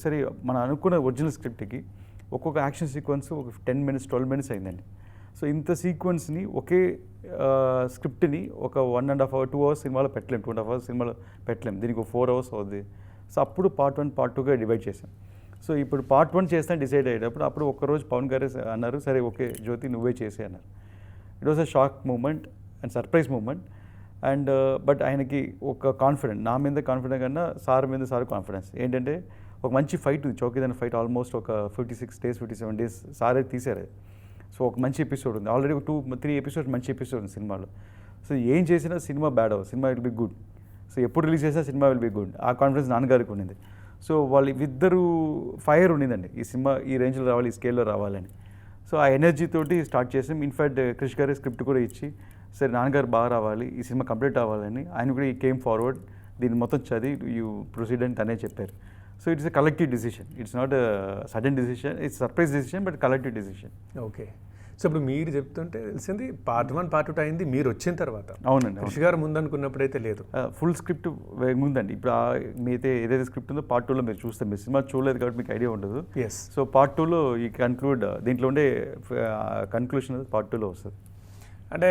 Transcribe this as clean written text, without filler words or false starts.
సరే మనం అనుకున్న ఒరిజినల్ స్క్రిప్ట్కి ఒక్కొక్క యాక్షన్ సీక్వెన్స్ ఒక 10 minutes 12 minutes అయిందండి. సో ఇంత సీక్వెన్స్ని ఒకే స్క్రిప్ట్ని ఒక 1.5 hour 2 hours సినిమాలో పెట్టలేం, 2.5 hours సినిమాలో పెట్టలేం, దీనికి ఒక 4 hours అవుద్ది. సో అప్పుడు పార్ట్ 1 పార్ట్ 2గా డివైడ్ చేసాం. సో ఇప్పుడు పార్ట్ 1 చేస్తాను డిసైడ్ అయ్యేటప్పుడు అప్పుడు ఒక్కరోజు పవన్ గారు అన్నారు, సరే ఓకే జ్యోతి నువ్వే చేసే అన్నారు. It was a shock moment and surprise moment. And but ఆయనకి ఒక కాన్ఫిడెంట్, నా మీద కాన్ఫిడెంట్ కన్నా సార్ మీద సార్ కాన్ఫిడెన్స్ ఏంటంటే ఒక మంచి ఫైట్ ఉంది, చౌకీదాని ఫైట్ ఆల్మోస్ట్ ఒక 56 days 57 days సారే తీశారు. సో ఒక మంచి ఎపిసోడ్ ఉంది, ఆల్రెడీ 2-3 ఎపిసోడ్స్ మంచి ఎపిసోడ్ ఉంది సినిమాలో. సో ఏం చేసినా సినిమా బ్యాడ్ అవ్వదు, cinema will be good. So ఎప్పుడు రిలీజ్ చేసినా సినిమా విల్ బి గుడ్, ఆ కాన్ఫిడెన్స్ నాన్నగారికి ఉండింది. సో వాళ్ళు ఇద్దరు ఫైర్ ఉండిందండి, ఈ సినిమా ఈ రేంజ్లో రావాలి, ఈ స్కేల్లో రావాలని. సో ఆ ఎనర్జీ తోటి స్టార్ట్ చేసాం. ఇన్ఫ్యాక్ట్ క్రిష్ గారి స్క్రిప్ట్ కూడా ఇచ్చి సరే నాన్నగారు బాగా రావాలి, ఈ సినిమా కంప్లీట్ అవ్వాలని ఆయన కూడా ఈ కేమ్ ఫార్వర్డ్, దీన్ని మొత్తం చదివి యూ ప్రొసీడ్ అని తనే చెప్పారు. So it's a collective decision, it's not sudden decision, it's surprise decision but collective decision. Okay. So ఇప్పుడు మీరు చెప్తుంటే తెలిసింది పార్ట్ 1 పార్ట్ 2 అయింది మీరు వచ్చిన తర్వాత. అవునండి, కృషి గారు ముందు అనుకున్నప్పుడైతే లేదు, ఫుల్ స్క్రిప్ట్ ముందండి. ఇప్పుడు మీతో ఏదైతే స్క్రిప్ట్ ఉందో పార్ట్ 2లో మీరు చూస్తే, మీరు సినిమా చూడలేదు కాబట్టి మీకు ఐడియా ఉండదు. ఎస్. సో పార్ట్ 2లో ఈ కన్క్లూడ్, దీంట్లో ఉండే కన్క్లూషన్ పార్ట్ 2లో వస్తుంది. అంటే